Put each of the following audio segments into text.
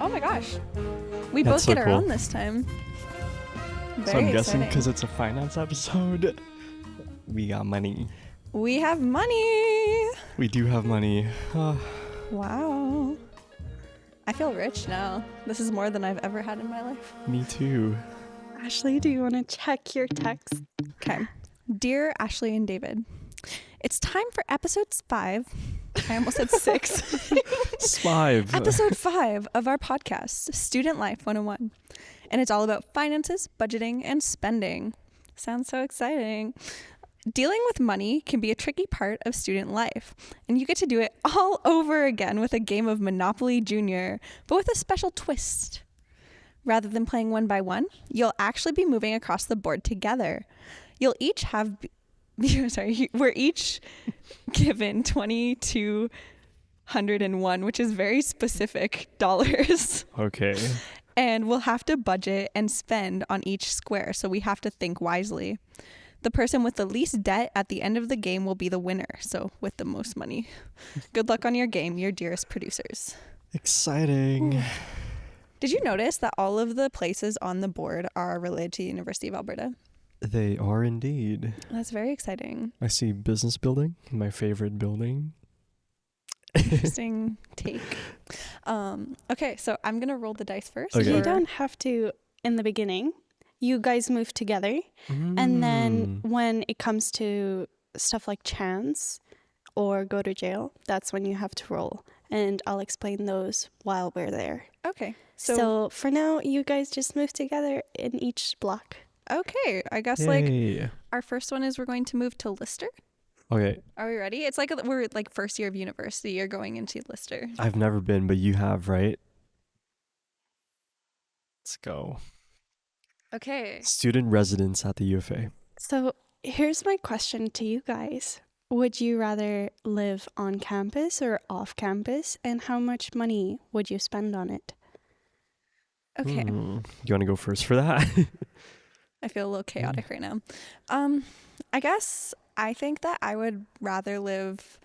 Oh my gosh. We That's both get so our cool. own this time. So I'm Very guessing exciting. because it's a finance episode, we got money. We have money. We do have money. Wow. I feel rich now. This is more than I've ever had in my life. Me too. Ashley, do you want to check your text? Okay. Dear Ashley and David, it's time for episode 5. I almost said 6. It's 5. Episode 5 of our podcast, Student Life 101. And it's all about finances, budgeting, and spending. Sounds so exciting. Dealing with money can be a tricky part of student life, and you get to do it all over again with a game of Monopoly Junior, but with a special twist. Rather than playing one by one, you'll actually be moving across the board together. You'll each have... we're each given $2,201, which is very specific dollars. Okay. And we'll have to budget and spend on each square, so we have to think wisely. The person with the least debt at the end of the game will be the winner, so with the most money. Good luck on your game, your dearest producers. Exciting. Did you notice that all of the places on the board are related to the University of Alberta? They are indeed. That's very exciting. I see business building, my favorite building. Interesting take. Okay, so I'm going to roll the dice first. Okay. You don't have to in the beginning. You guys move together. And then when it comes to stuff like chance or go to jail, that's when you have to roll. And I'll explain those while we're there. Okay. So for now, you guys just move together in each block. Okay, I guess Yay. our first one is we're going to move to Lister. Okay. Are we ready? It's like we're like first year of university. You're going into Lister. I've never been, but you have, right? Let's go. Okay. Student residence at the UFA. So here's my question to you guys. Would you rather live on campus or off campus? And how much money would you spend on it? Okay. You want to go first for that? I feel a little chaotic right now. I guess I think that I would rather live...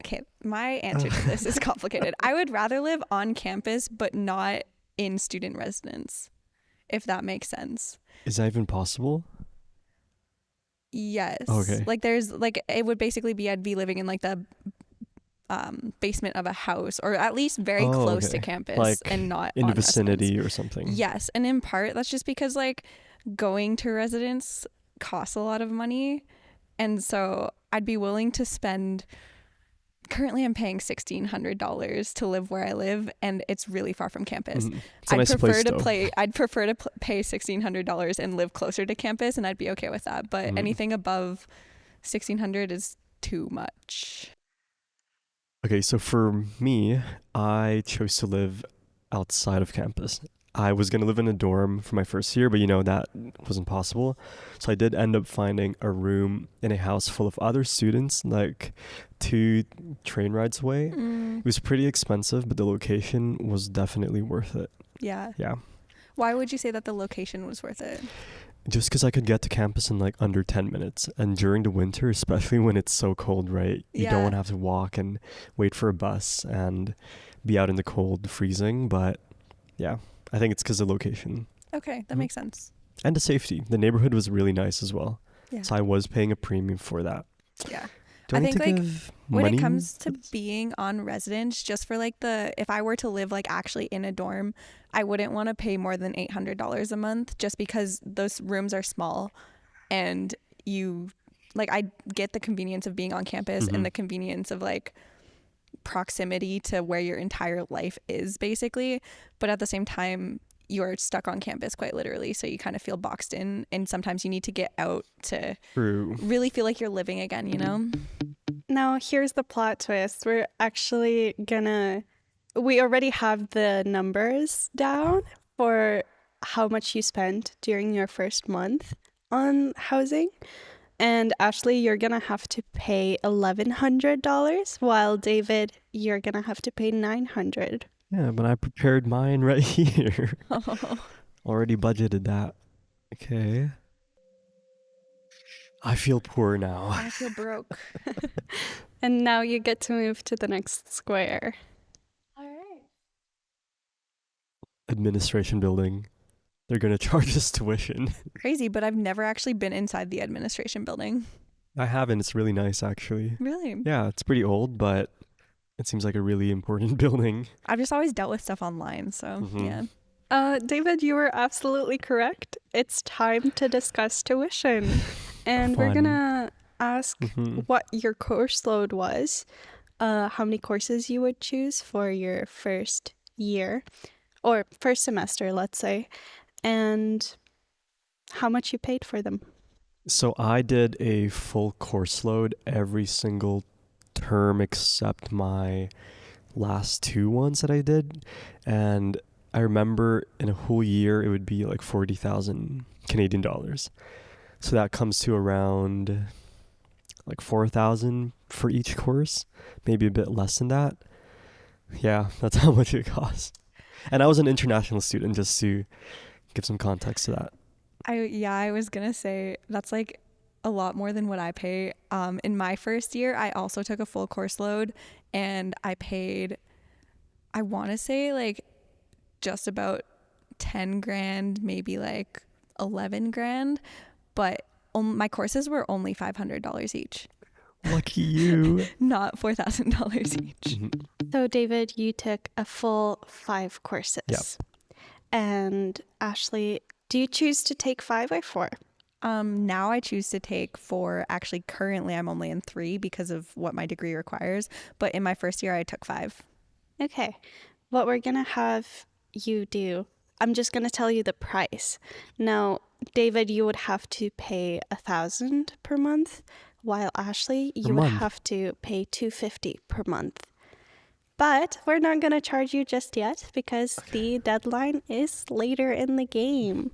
Okay, my answer to this is complicated. I would rather live on campus, but not in student residence, if that makes sense. Is that even possible? Yes. Okay. Like there's like, it would basically be I'd be living in like the basement of a house, or at least very close to campus, like and not in on the vicinity residence. or something. Yes, and in part that's just because like going to residence costs a lot of money, and so I'd be willing to spend. Currently, I'm paying $1,600 to live where I live, and it's really far from campus. It's a nice place, though. I'd prefer to pay $1,600 and live closer to campus, and I'd be okay with that. But anything above $1,600 is too much. Okay, so for me, I chose to live outside of campus. I was going to live in a dorm for my first year, but that wasn't possible. So I did end up finding a room in a house full of other students, like 2 train rides away. It was pretty expensive, but the location was definitely worth it. Yeah. Yeah. Why would you say that the location was worth it? Just because I could get to campus in like under 10 minutes. And during the winter, especially when it's so cold, right? You don't want to have to walk and wait for a bus and be out in the cold freezing. But yeah. I think it's because of location Okay, that Mhm. makes sense. and the safety. The neighborhood was really nice as well. Yeah. So I was paying a premium for that. Yeah. Do I I need to think, like, give When money? it comes for to this? being on residence, just for like if I were to live like actually in a dorm, I wouldn't want to pay more than $800 a month just because those rooms are small and I get the convenience of being on campus and Mhm. the convenience of like proximity to where your entire life is basically. But at the same time, you're stuck on campus quite literally. So you kind of feel boxed in and sometimes you need to get out to True. really feel like you're living again, you know? Now, here's the plot twist. We already have the numbers down for how much you spent during your first month on housing. And Ashley, you're gonna have to pay $1,100, while David, you're gonna have to pay $900. Yeah, but I prepared mine right here. Oh, Already budgeted that. Okay. I feel poor now. I feel broke. And now you get to move to the next square. All right. Administration building. They're gonna charge us tuition. Crazy, but I've never actually been inside the administration building. I haven't. It's really nice, actually. Really? Yeah, it's pretty old, but it seems like a really important building. I've just always dealt with stuff online, so Mhm. yeah. David, you were absolutely correct. It's time to discuss tuition. And we're Fun. gonna ask Mhm. what your course load was, how many courses you would choose for your first year, or first semester, let's say, and how much you paid for them. So I did a full course load every single term except my last two ones that I did. And I remember in a whole year it would be like 40,000 Canadian dollars. So that comes to around like 4,000 for each course, maybe a bit less than that. Yeah, that's how much it costs. And I was an international student, just to give some context to that. I was gonna say that's like a lot more than what I pay. In my first year, I also took a full course load, and I paid, I want to say like just about 10 grand, maybe like 11 grand, but my courses were only $500 each, Lucky you. not $4,000 each. Mhm. So, David, you took a full 5 courses. Yep. And Ashley, do you choose to take 5 or 4? Now I choose to take 4. Actually, currently I'm only in 3 because of what my degree requires. But in my first year, I took 5. Okay. What we're going to have you do, I'm just going to tell you the price. Now, David, you would have to pay $1,000 per month, while Ashley, you would month? have to pay $250 per month. But we're not going to charge you just yet because the deadline is later in the game.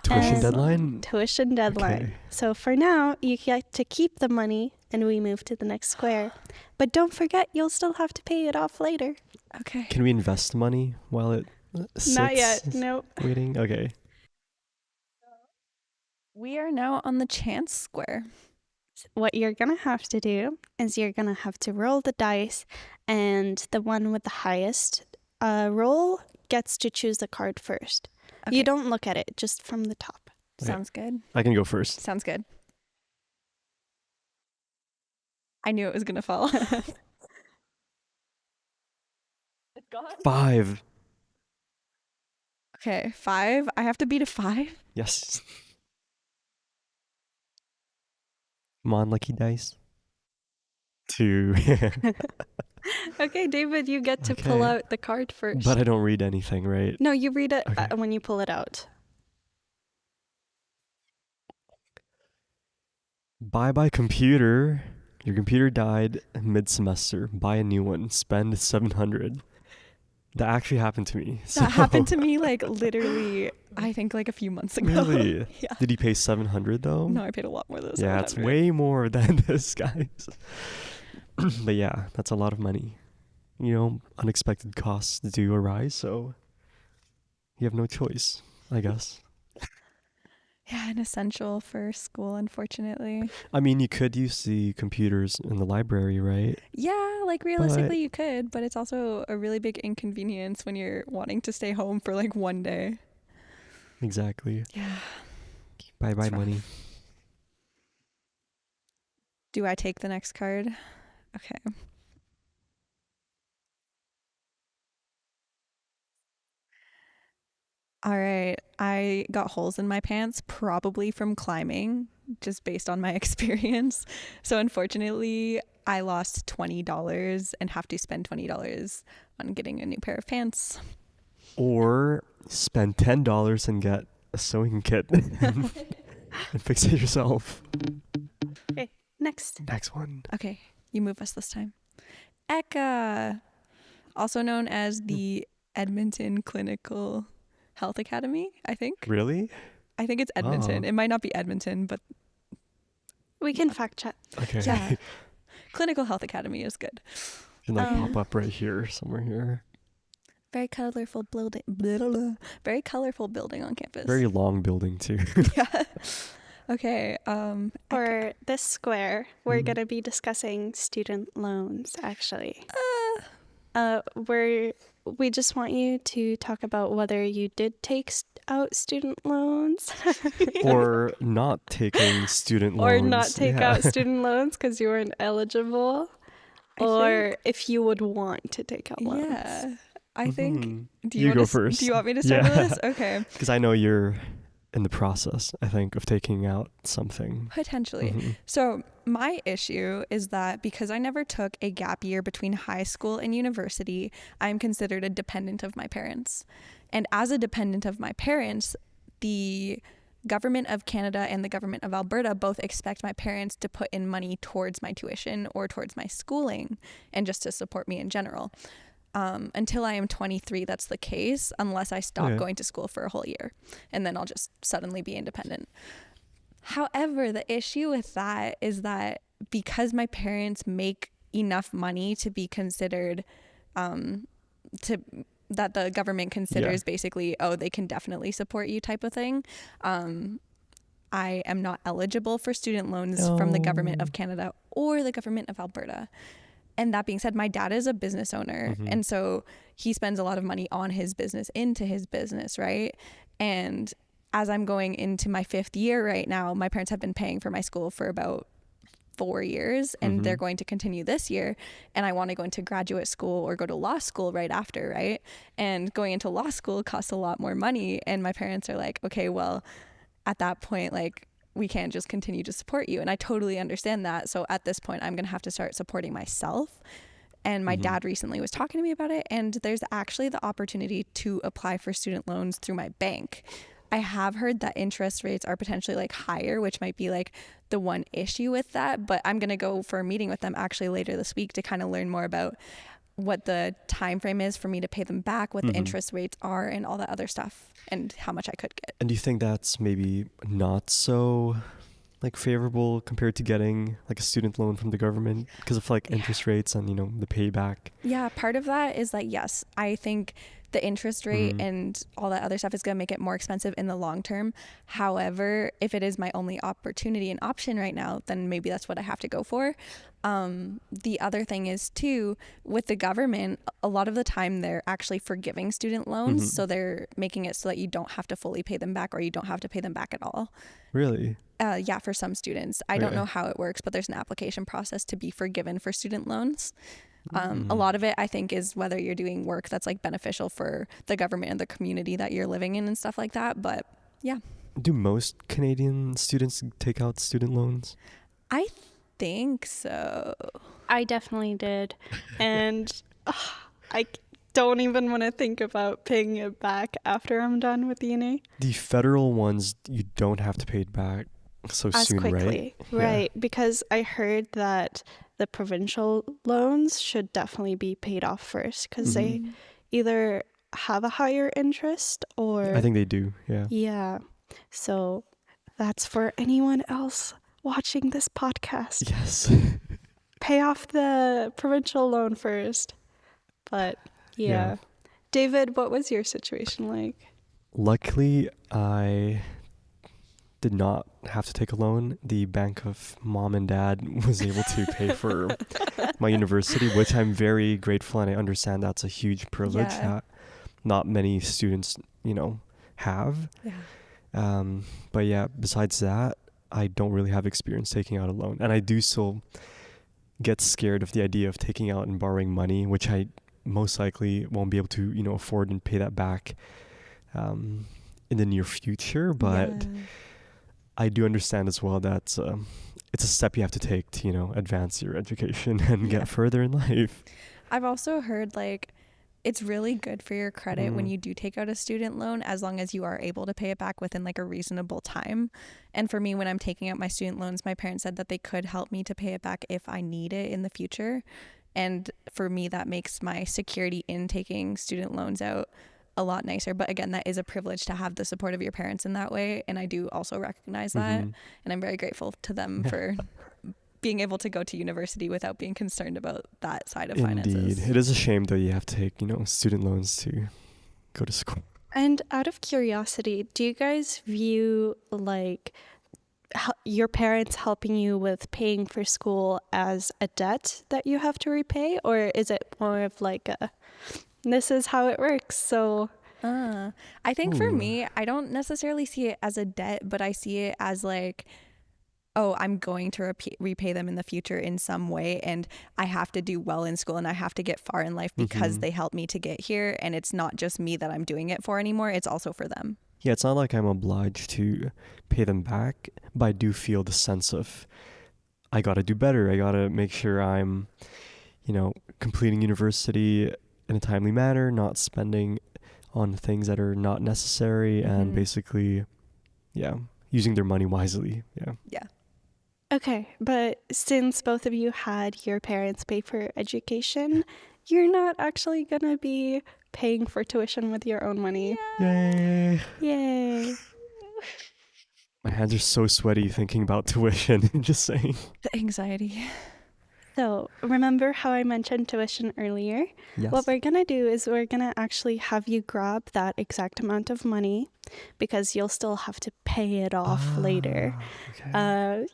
Tuition And- deadline? Tuition deadline. Okay. So for now, you get to keep the money and we move to the next square. But don't forget, you'll still have to pay it off later. Okay. Can we invest money while it sits Not yet. Nope. waiting? Okay. We are now on the chance square. What you're going to have to do is you're going to have to roll the dice, and the one with the highest roll gets to choose the card first. Okay. You don't look at it, just from the top. Okay. Sounds good. I can go first. Sounds good. I knew it was going to fall. It's gone. 5. Okay, 5. I have to beat a 5? Yes. Come on, lucky dice. 2. Okay, David, you get to pull Okay. out the card first. But I don't read anything, right? No, you read it Okay. when you pull it out. Bye computer. Your computer died mid-semester. Buy a new one. Spend 700. That actually happened to me. That happened to me like literally, I think like a few months ago. Really? Yeah. Did he pay 700 though? No, I paid a lot more than Yeah, it's 700. way more than this, guys. But yeah, that's a lot of money. You know, unexpected costs do arise, so you have no choice, I guess. Yeah, an essential for school, unfortunately. I mean, you could use the computers in the library, right? Yeah, like realistically you could, but it's also a really big inconvenience when you're wanting to stay home for like one day. Exactly. Yeah. Bye It's rough. money. Do I take the next card? Okay. All right. I got holes in my pants, probably from climbing, just based on my experience. So unfortunately, I lost $20 and have to spend $20 on getting a new pair of pants. Or spend $10 and get a sewing kit and fix it yourself. Okay, next. Next one. Okay, you move us this time. ECHA, also known as the Edmonton Clinical Health Academy, I think. Really? I think it's Edmonton. Oh. It might not be Edmonton, but We can fact check. Okay. yeah. Clinical Health Academy is good. Can pop up right here, somewhere here. Very colorful building. Very colorful building on campus. Very long building too. Yeah. Okay. For this square, we're going to be discussing student loans, actually. We just want you to talk about whether you did take out student loans. Or not taking student loans. Or not take out student loans because you weren't eligible. Or if you would want to take out loans. Yeah. I think. Do you want go to, first. Do you want me to start with this? Okay. Because I know you're in the process, I think, of taking out something. Potentially. So my issue is that because I never took a gap year between high school and university, I'm considered a dependent of my parents. And as a dependent of my parents, the government of Canada and the government of Alberta both expect my parents to put in money towards my tuition or towards my schooling and just to support me in general. Until I am 23, that's the case, unless I stop going to school for a whole year. And then I'll just suddenly be independent. However, the issue with that is that because my parents make enough money to be considered, that the government considers basically, oh, they can definitely support you type of thing. I am not eligible for student loans from the government of Canada or the government of Alberta. And that being said, my dad is a business owner. And so he spends a lot of money on his business, into his business, right? And as I'm going into my 5th year right now, my parents have been paying for my school for about 4 years and they're going to continue this year. And I want to go into graduate school or go to law school right after, right? And going into law school costs a lot more money. And my parents are like, okay, well, at that point, like, we can't just continue to support you. And I totally understand that. So at this point, I'm going to have to start supporting myself. And my dad recently was talking to me about it. And there's actually the opportunity to apply for student loans through my bank. I have heard that interest rates are potentially like higher, which might be like the one issue with that. But I'm going to go for a meeting with them actually later this week to kind of learn more about what the time frame is for me to pay them back, what the interest rates are, and all that other stuff, and how much I could get. And do you think that's maybe not so like favorable compared to getting like a student loan from the government because of like interest rates and, you know, the payback? Yeah, part of that is like, yes, I think the interest rate and all that other stuff is going to make it more expensive in the long term. However, if it is my only opportunity and option right now, then maybe that's what I have to go for. The other thing is too, with the government, a lot of the time they're actually forgiving student loans. So they're making it so that you don't have to fully pay them back or you don't have to pay them back at all. Really? Yeah, for some students. I don't know how it works, but there's an application process to be forgiven for student loans. A lot of it, I think, is whether you're doing work that's like beneficial for the government and the community that you're living in and stuff like that. But yeah. Do most Canadian students take out student loans? I think so. I definitely did. And I don't even want to think about paying it back after I'm done with uni. The federal ones, you don't have to pay it back so as soon, quickly. Right? Yeah. Because I heard that the provincial loans should definitely be paid off first because they either have a higher interest or... I think they do, yeah. Yeah. So that's for anyone else watching this podcast. Yes. Pay off the provincial loan first. But yeah. David, what was your situation like? Luckily, I did not have to take a loan. The bank of mom and dad was able to pay for my university, which I'm very grateful, and I understand that's a huge privilege that not many students, have. But yeah, besides that, I don't really have experience taking out a loan, and I do still get scared of the idea of taking out and borrowing money, which I most likely won't be able to, afford and pay that back in the near future. But I do understand as well that it's a step you have to take to, advance your education and get further in life. I've also heard like it's really good for your credit when you do take out a student loan, as long as you are able to pay it back within like a reasonable time. And for me, when I'm taking out my student loans, my parents said that they could help me to pay it back if I need it in the future. And for me, that makes my security in taking student loans out a lot nicer. But again, that is a privilege to have the support of your parents in that way. And I do also recognize that. And I'm very grateful to them for being able to go to university without being concerned about that side of finances. Indeed. It is a shame though you have to take, student loans to go to school. And out of curiosity, do you guys view like your parents helping you with paying for school as a debt that you have to repay, or is it more of like this is how it works? So I think for me, I don't necessarily see it as a debt, but I see it as like, oh, I'm going to repay them in the future in some way, and I have to do well in school and I have to get far in life because they helped me to get here, and it's not just me that I'm doing it for anymore, it's also for them. Yeah, it's not like I'm obliged to pay them back, but I do feel the sense of I gotta do better. I gotta make sure I'm, completing university in a timely manner, not spending on things that are not necessary, and basically, using their money wisely. Yeah. Okay, but since both of you had your parents pay for education, you're not actually gonna be paying for tuition with your own money. Yay! Yay! My hands are so sweaty thinking about tuition. Just saying. The anxiety. So, remember how I mentioned tuition earlier? Yes. What we're gonna do is we're gonna actually have you grab that exact amount of money, because you'll still have to pay it off later. Okay.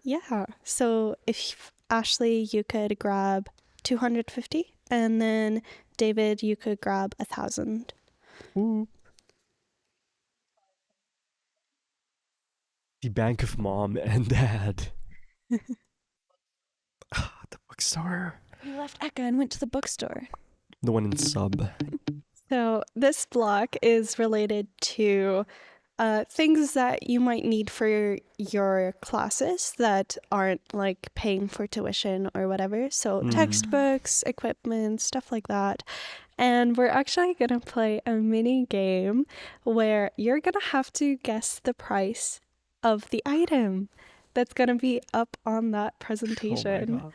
So if Ashley, you could grab 250, and then David, you could grab 1,000. Ooh. The bank of mom and dad. The bookstore. We left Eka and went to the bookstore. The one in Sub. So this block is related to things that you might need for your classes that aren't like paying for tuition or whatever. So textbooks, equipment, stuff like that. And we're actually going to play a mini game where you're going to have to guess the price of the item that's going to be up on that presentation. Oh my God.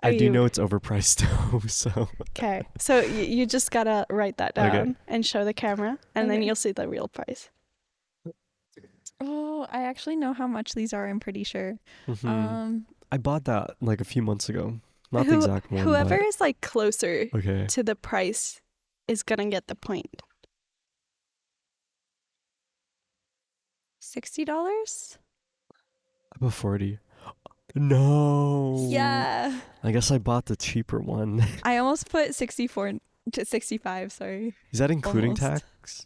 I do know it's overpriced though, so. Okay, so you just gotta write that down and show the camera, and then you'll see the real price. Oh, I actually know how much these are, I'm pretty sure. I bought that like a few months ago. Not the exact one. Whoever is like closer Okay. to the price is gonna get the point. $60? I bought 40. No. Yeah. I guess I bought the cheaper one. I almost put 64 to 65, sorry. Is that including Almost. tax?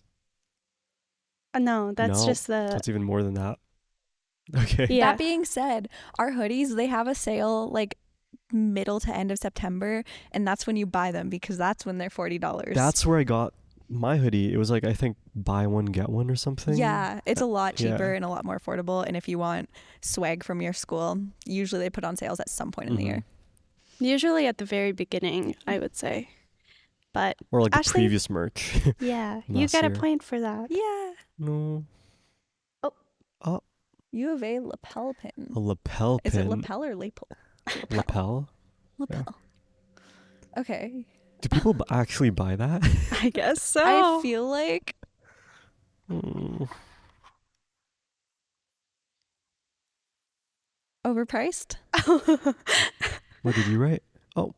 No, that's No, just the. That's even more than that. Okay. Yeah. That being said, our hoodies, they have a sale like middle to end of September, and that's when you buy them because that's when they're $40. That's where I got my hoodie. It was like, I think, buy one, get one or something. Yeah, it's a lot cheaper Yeah. and a lot more affordable. And if you want swag from your school, usually they put on sales at some point in the year. Usually at the very beginning, I would say. But Or like Ashley? the previous merch. yeah, you Last get a year. point for that. Yeah. No. You have a lapel pin. A lapel pin. Is it lapel or lapel? Lapel? Lapel. Okay. Do people actually buy that? I guess so. I feel like overpriced. What did you write? Oh.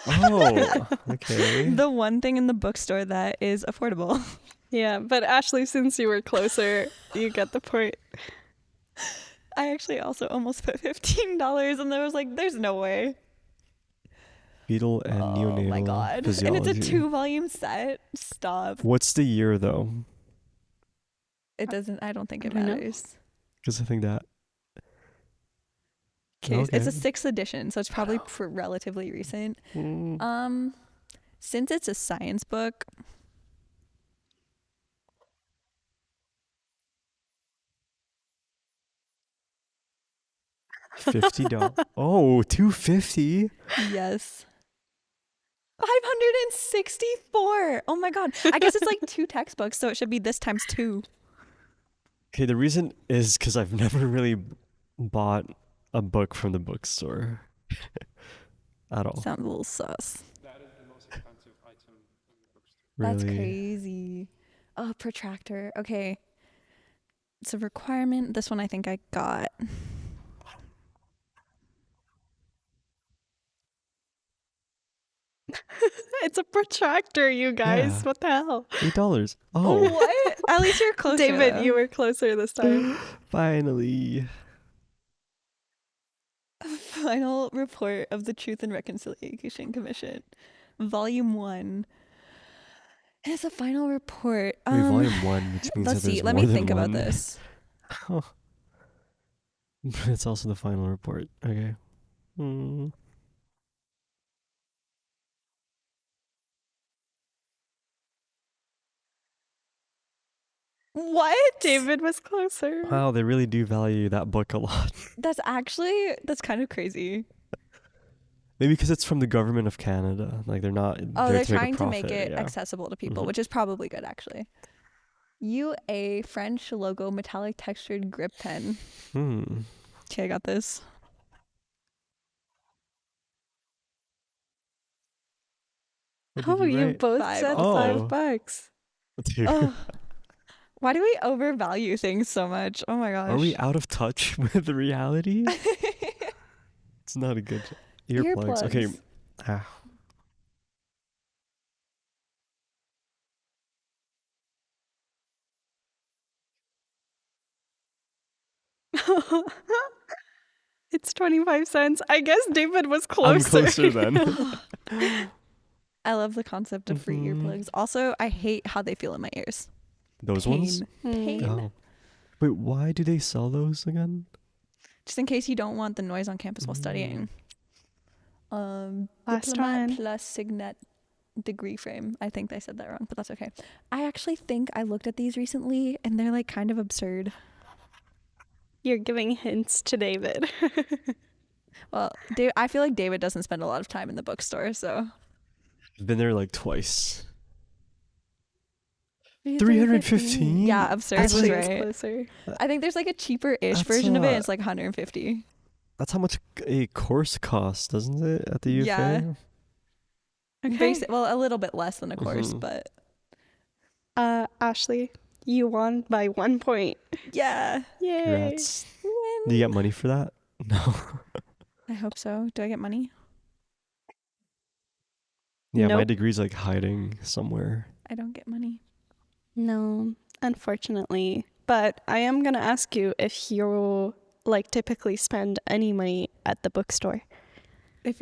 Oh, okay. The one thing in the bookstore that is affordable. Yeah, but Ashley, since you were closer, you get the point. I actually also almost put $15 and I was like, there's no way. Fetal and neonatal Oh my god. physiology. And it's a 2-volume set. Stop. What's the year though? It doesn't, I don't think it I know. matters. Because I think that. Okay, it's a Okay. 6th edition, so it's probably relatively recent. Mm. Since it's a science book, $50. Oh, $250. yes. 564. Oh my god. I guess it's like 2 textbooks, so it should be this times 2. Okay, the reason is because I've never really bought a book from the bookstore at all. Sounds a little sus. That is the most expensive item in the bookstore. That's Really. crazy. Oh, protractor. Okay. It's a requirement. This one I think I got. It's a protractor, you guys. Yeah. What the hell? $8. Oh, What? At least you're closer. David, though. you were closer this time. finally. Final report of the Truth and Reconciliation Commission, Volume 1. And it's a final report. Wait, volume 1, which means Let's that there's see. Let more me than think about one. this. Oh. It's also the final report. Okay. Mm. What? David was closer. Wow, they really do value that book a lot. That's kind of crazy. Maybe because it's from the government of Canada. Like they're not. Oh, there they're to make a trying to make profit, it yeah. accessible to people, Mhm. which is probably good, actually. UA French logo metallic textured grip pen. Hmm. Okay, I got this. What did Oh, you write? both Five said also. $5. Dude, Oh, why do we overvalue things so much? Oh my gosh. are we out of touch with the reality? It's not a good earplugs. Okay. Earplugs. Ah. It's 25 cents. I guess David was I'm closer. closer then. I love the concept of free Mhm. earplugs. Also, I hate how they feel in my ears. Those ones? Pain. Oh. Wait, why do they sell those again? Just in case you don't want the noise on campus while studying. Last Diplomat one. plus Signet degree frame. I think I said that wrong, but that's okay. I actually think I looked at these recently and they're like kind of absurd. You're giving hints to David. Well, I feel like David doesn't spend a lot of time in the bookstore, so. I've been there like twice. 315? Yeah, absurd was Ashley was right. closer. I think there's like a cheaper-ish That's, version of it. It's like 150. That's how much a course costs, doesn't it, at the UFA? Yeah. Okay. Well, a little bit less than a course, Mhm. but Ashley, you won by 1 point. yeah. Yay. Congrats. Do you get money for that? No. I hope so. Do I get money? Yeah, my Nope. degree's like hiding somewhere. I don't get money. No, unfortunately. But I am going to ask you if you like typically spend any money at the bookstore. If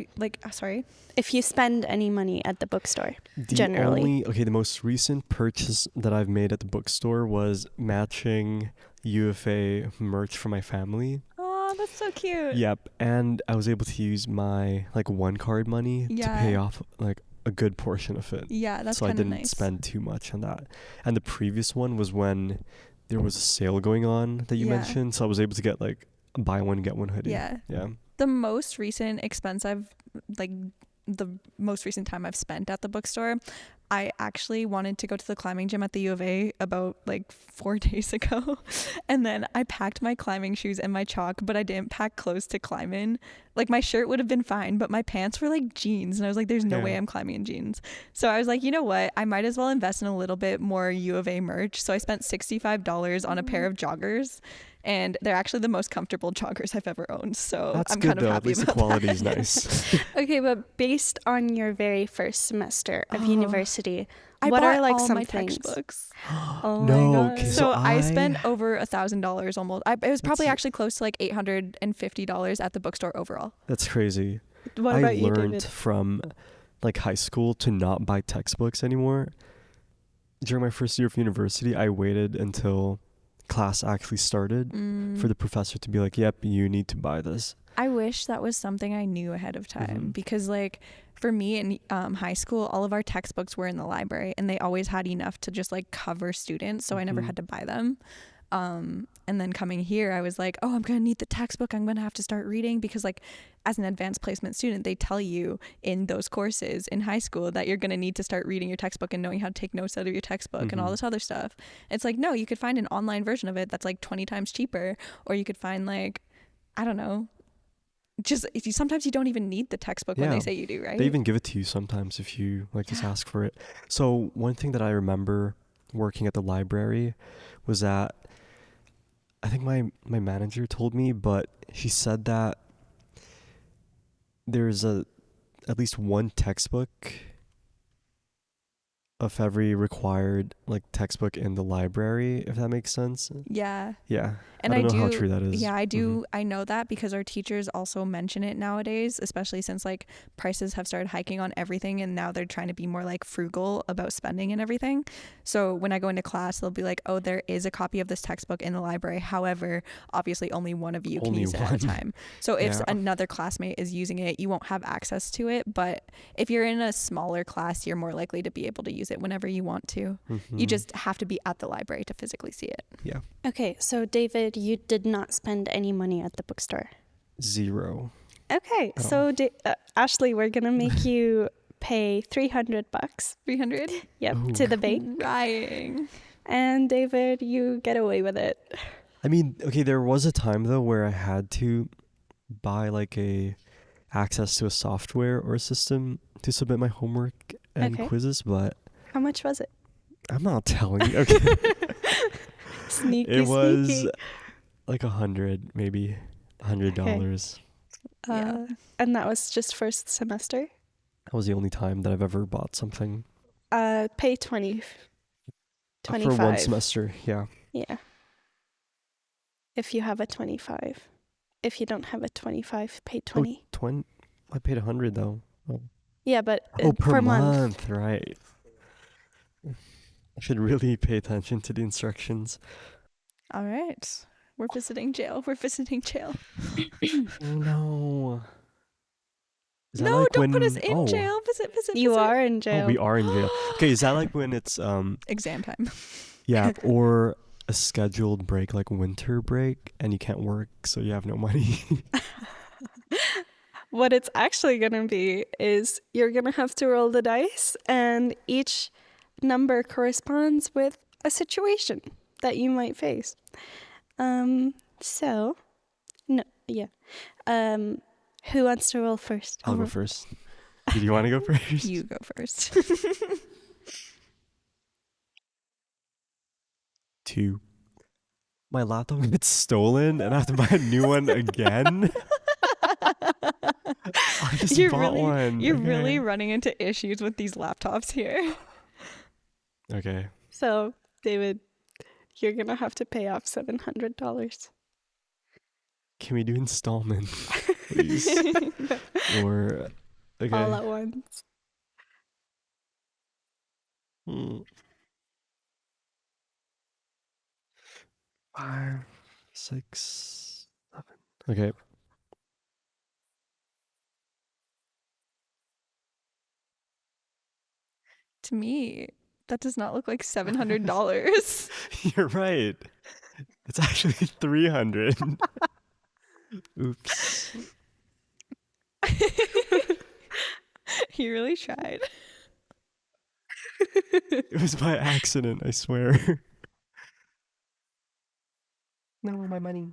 sorry. If you spend any money at the bookstore. The Generally. the most recent purchase that I've made at the bookstore was matching UFA merch for my family. Oh, that's so cute. Yep, and I was able to use my like one card money to pay Yeah. off like a good portion of it. Yeah, that's so I kind of didn't nice. spend too much on that. And the previous one was when there was a sale going on that you Yeah. mentioned, so I was able to get like a buy one get one hoodie. Yeah. Yeah. The most recent expense the most recent time I've spent at the bookstore, I actually wanted to go to the climbing gym at the U of A about like 4 days ago. And then I packed my climbing shoes and my chalk, but I didn't pack clothes to climb in. Like my shirt would have been fine, but my pants were like jeans. And I was like, there's no Yeah. way I'm climbing in jeans. So I was like, you know what? I might as well invest in a little bit more U of A merch. So I spent $65 on a pair of joggers. And they're actually the most comfortable joggers I've ever owned. So That's I'm good kind of though. At happy least the about quality is that. nice. Okay, but based on your very first semester of Uh-huh. university, I What bought are like all some my things? textbooks. Oh No, my okay, god. So I I spent over $1,000 almost. It was probably That's- actually close to like $850 at the bookstore overall. that's crazy. What I about you, learned David? from like high school to not buy textbooks anymore. During my first year of university, I waited until class actually started for the professor to be like, "Yep, you need to buy this." I wish that was something I knew ahead of time Mhm. because like for me in high school, all of our textbooks were in the library and they always had enough to just like cover students. So I never Mhm. had to buy them. And then coming here, I was like, oh, I'm going to need the textbook. I'm going to have to start reading because like as an advanced placement student, they tell you in those courses in high school that you're going to need to start reading your textbook and knowing how to take notes out of your textbook and all Mhm. this other stuff. It's like, no, you could find an online version of it that's like 20 times cheaper, or you could find like, I don't know, just if you sometimes you don't even need the textbook when Yeah. they say you do, right? They even give it to you sometimes if you like just Yeah. ask for it. So one thing that I remember working at the library was that I think my manager told me, but she said that there's at least one textbook of every required like textbook in the library, if that makes sense. Yeah. Yeah. And I don't know how do, true that is. yeah, I do. Mhm. I know that because our teachers also mention it nowadays, especially since like prices have started hiking on everything and now they're trying to be more like frugal about spending and everything. So when I go into class, they'll be like, oh, there is a copy of this textbook in the library. However, obviously only one of you can Only use it at a one. time. So if Yeah. another classmate is using it, you won't have access to it. But if you're in a smaller class, you're more likely to be able to use it whenever you want to. You Mhm. just have to be at the library to physically see it. Yeah. Okay, so David, you did not spend any money at the bookstore. 0. Okay, At so Ashley, we're gonna make you pay $300. 300? Yep, Ooh. to the bank. Crying. And David, you get away with it. I mean, okay, there was a time though where I had to buy like a access to a software or a system to submit my homework and Okay. quizzes, but How much was it? I'm not telling you. Okay. Sneaky, It was sneaky. like maybe $100. Yeah. And that was just first semester. That was the only time that I've ever bought something. Pay 20, 25. For one semester, yeah. Yeah. If you have a 25. If you don't have a 25, pay 20. 20. I paid 100 though. Yeah, but Oh, per month. month, right. I should really pay attention to the instructions. All right. We're visiting jail. We're visiting jail. Oh no. Is that No, like don't put us when- in oh. jail. Visit. You visit. are in jail. Oh, we are in jail. Okay, is that like when it's Exam time. yeah, or a scheduled break like winter break and you can't work so you have no money? What it's actually going to be is you're going to have to roll the dice, and each number corresponds with a situation that you might face. So, no, yeah. Who wants to roll first? I'll go first. Do you want to go first? You go first. 2. My laptop gets stolen and I have to buy a new one again. I just bought one. You're Okay. really running into issues with these laptops here. Okay. So, David, you're going to have to pay off $700. Can we do installment, please? Or okay. All at once. Hmm. 5, 6, 7. Okay. To me, that does not look like $700. You're right. It's actually 300. Oops. You really tried. It was by accident, I swear. No, my money.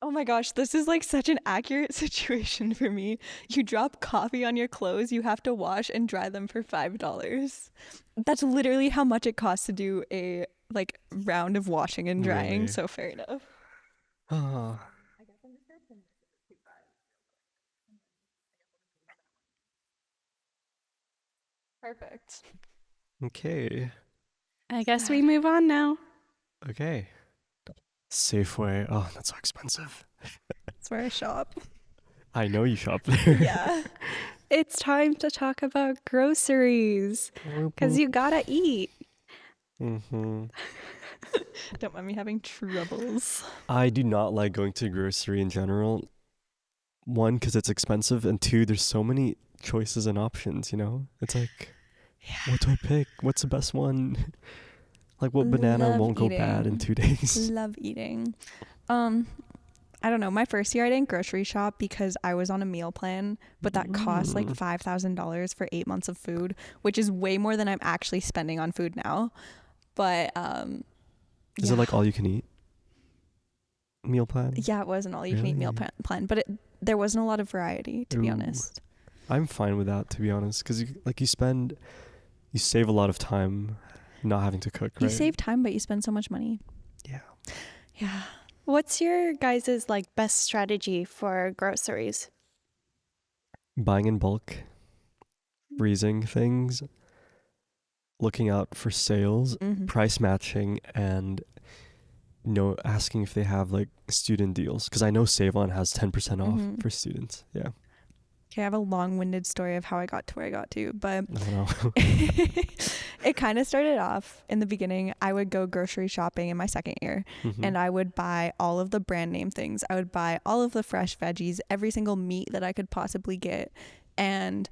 Oh my gosh, this is like such an accurate situation for me. You drop coffee on your clothes, you have to wash and dry them for $5. That's literally how much it costs to do a like round of washing and drying. Really? So fair enough. Oh. Perfect. Okay. I guess we move on now. Okay. Safeway. Oh, that's so expensive. That's where I shop. I know you shop there. Yeah. It's time to talk about groceries because you gotta eat. Mm-hmm. Don't mind me having troubles. I do not like going to grocery in general. One, because it's expensive, and two, there's so many choices and options, you know? It's like, what do I pick? What's the best one? Like, what banana Love won't go bad in eating. 2 days? Love eating. I don't know. My first year I didn't grocery shop because I was on a meal plan, but that cost like $5,000 for 8 months of food, which is way more than I'm actually spending on food now. But Is it like all you can eat meal plan? Yeah, it was an all you can eat meal plan, but there wasn't a lot of variety, to be honest. I'm fine with that, to be honest, because you save a lot of time not having to cook, right? You save time, but you spend so much money. Yeah. Yeah. What's your guys' like best strategy for groceries? Buying in bulk, freezing things, looking out for sales, price matching, and asking if they have like student deals, because I know Save On has 10% off for students. Yeah. Okay, I have a long-winded story of how I got to where I got to, but I don't know. it kind of started off in the beginning. I would go grocery shopping in my second year, and I would buy all of the brand name things. I would buy all of the fresh veggies, every single meat that I could possibly get, and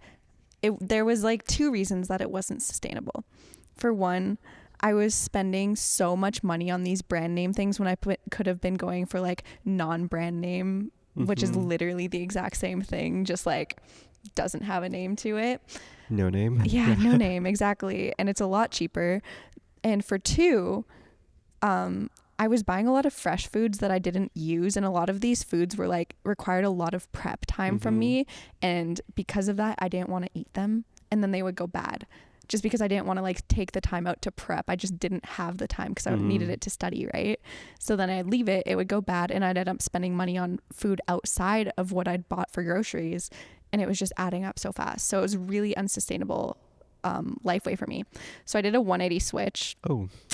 there was like 2 reasons that it wasn't sustainable. For one, I was spending so much money on these brand name things when I could have been going for like non-brand name, which is literally the exact same thing, just like doesn't have a name to it. No name. Yeah, no name, exactly. And it's a lot cheaper. And for 2, I was buying a lot of fresh foods that I didn't use, and a lot of these foods were like required a lot of prep time from me, and because of that I didn't want to eat them, and then they would go bad just because I didn't want to like take the time out to prep. I just didn't have the time because I needed it to study, right? So then I'd leave it would go bad, and I'd end up spending money on food outside of what I'd bought for groceries, and it was just adding up so fast. So it was really unsustainable life way for me. So I did a 180 switch.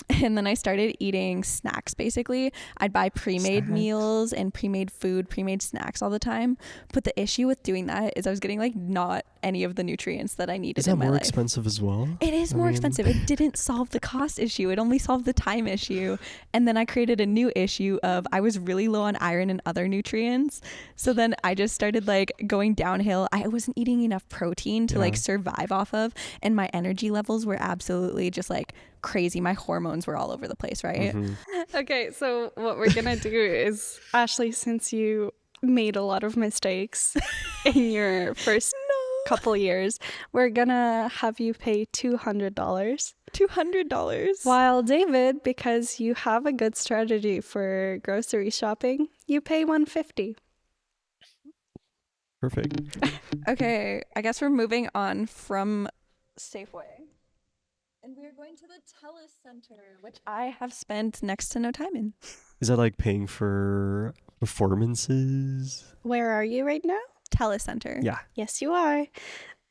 And then I started eating snacks. Basically, I'd buy pre-made meals and pre-made food, pre-made snacks all the time. But the issue with doing that is I was getting like not any of the nutrients that I needed in my life. Is that more expensive as well? It is more expensive. It didn't solve the cost issue. It only solved the time issue. And then I created a new issue of I was really low on iron and other nutrients. So then I just started like going downhill. I wasn't eating enough protein to like survive off of. And my energy levels were absolutely just like crazy. My hormones were all over the place, right? Okay, so what we're gonna do is, Ashley, since you made a lot of mistakes in your first couple years, we're gonna have you pay $200. $200. While David, because you have a good strategy for grocery shopping, you pay $150. Perfect. Okay, I guess we're moving on from Safeway. And we're going to the TELUS Center, which I have spent next to no time in. Is that like paying for performances? Where are you right now? TELUS Center. Yeah. Yes, you are.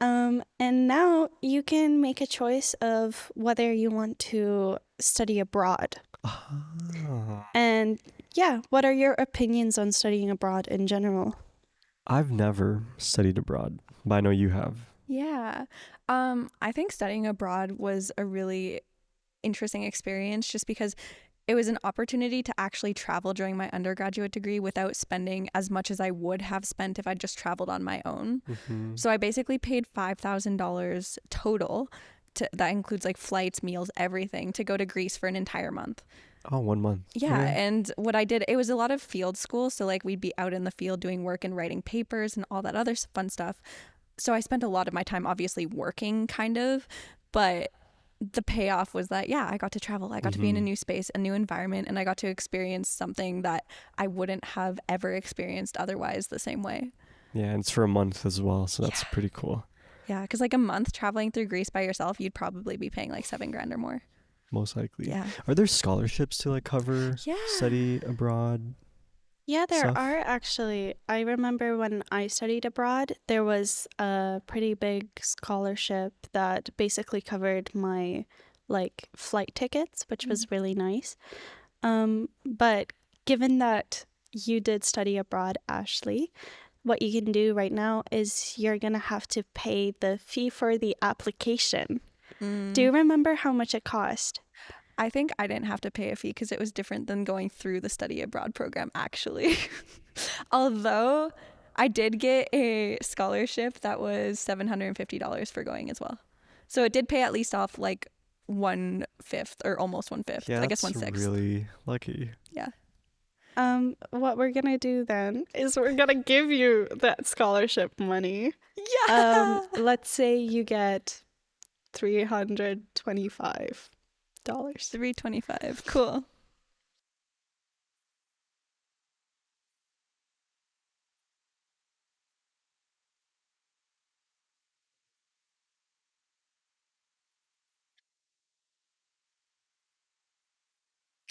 And now you can make a choice of whether you want to study abroad. And yeah, what are your opinions on studying abroad in general? I've never studied abroad, but I know you have. Yeah. I think studying abroad was a really interesting experience just because it was an opportunity to actually travel during my undergraduate degree without spending as much as I would have spent if I just traveled on my own. So I basically paid $5,000 total. That includes like flights, meals, everything, to go to Greece for an entire month. Oh, 1 month. Yeah. And what I did, it was a lot of field school. So like we'd be out in the field doing work and writing papers and all that other fun stuff. So I spent a lot of my time obviously working kind of, but the payoff was that, yeah, I got to travel. I got to be in a new space, a new environment, and I got to experience something that I wouldn't have ever experienced otherwise the same way. Yeah, and it's for a month as well, so that's pretty cool. Yeah, because like a month traveling through Greece by yourself, you'd probably be paying like $7,000 or more. Most likely. Yeah. Are there scholarships to like cover study abroad? Yeah, there stuff? are actually. I remember when I studied abroad, there was a pretty big scholarship that basically covered my like flight tickets, which was really nice. But given that you did study abroad, Ashley, what you can do right now is you're gonna have to pay the fee for the application. Do you remember how much it cost? I think I didn't have to pay a fee because it was different than going through the study abroad program, actually. Although I did get a scholarship that was $750 for going as well. So it did pay at least off like 1/5 or almost 1/5. Yeah, I guess that's 1/6. really lucky. Yeah. What we're gonna do then is we're gonna give you that scholarship money. Yeah. Let's say you get $325. $325. Cool.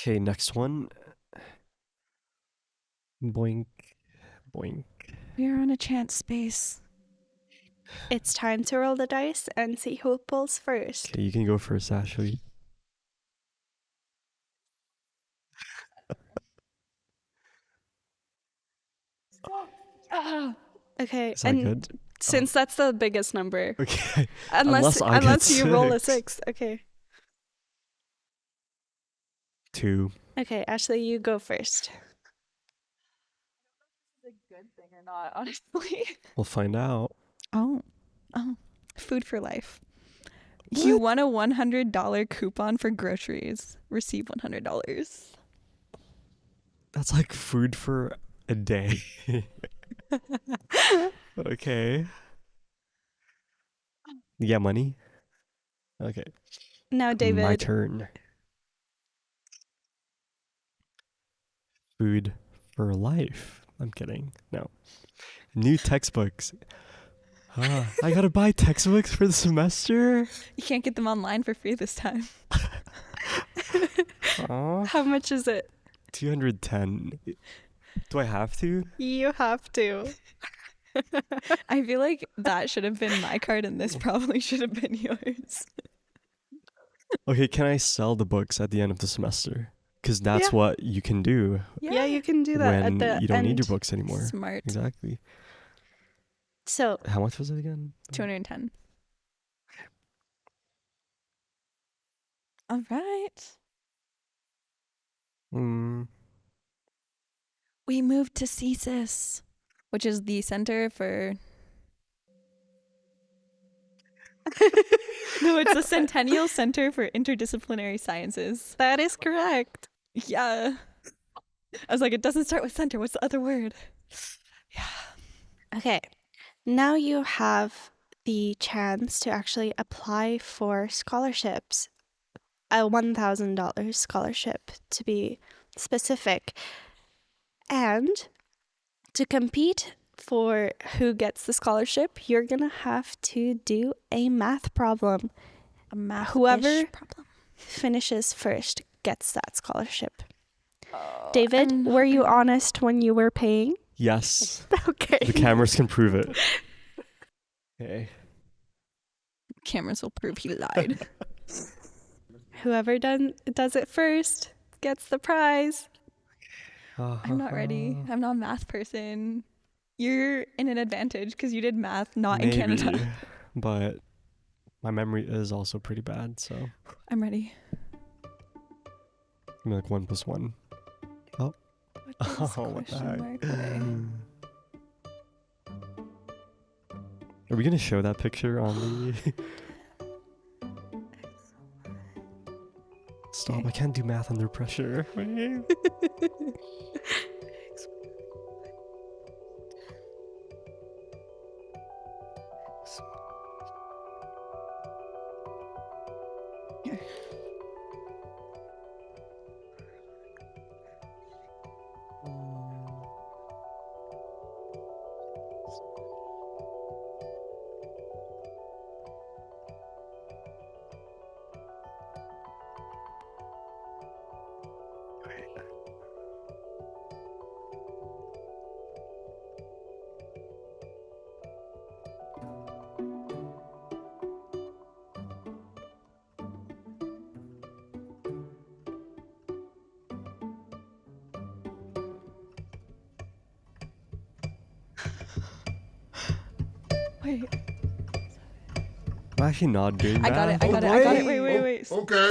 Okay, next one. Boink, boink. We are on a chance space. It's time to roll the dice and see who pulls first. Okay, you can go first, Ashley. Okay, Is that and good? since that's the biggest number, Okay. unless I get you roll a 6. 6. Okay. 2. Okay, Ashley, you go first. Is a good thing or not, honestly. We'll find out. Oh. Food for life. You won a $100 coupon for groceries. Receive $100. That's like food for a day. Okay. Yeah, money. Okay. Now, My David. turn. Food for life. I'm kidding. No. New textbooks. I gotta buy textbooks for the semester? You can't get them online for free this time. Aw. How much is it? 210. Do I have to? You have to. I feel like that should have been my card and this probably should have been yours. Okay, can I sell the books at the end of the semester? Because that's Yeah. what you can do Yeah, you can do that when at the you don't need end. your books anymore. Smart. Exactly. So, How much was it again? 210. All right. We moved to CSIS, which is the Center for... No, it's the Centennial Center for Interdisciplinary Sciences. that is correct. Yeah. I was like, it doesn't start with center. What's the other word? Yeah. Okay. Now you have the chance to actually apply for scholarships. A $1,000 scholarship, to be specific. And to compete for who gets the scholarship, you're going to have to do a math problem. A math Whoever problem. finishes first gets that scholarship. Oh, David, I'm were you hoping- honest when you were paying? Yes. Okay. The cameras can prove it. Okay. Cameras will prove he lied. Whoever does it first gets the prize. I'm not ready. I'm not a math person. You're in an advantage because you did math not in Canada. Maybe, but my memory is also pretty bad, so I'm ready. I'm like 1 + 1. Oh. What does Oh, what the question heck? mark say? Are we gonna show that picture on the... Stop, I can't do math under pressure. Wait. I'm actually not doing I got math. it. I got it. Wait. Okay.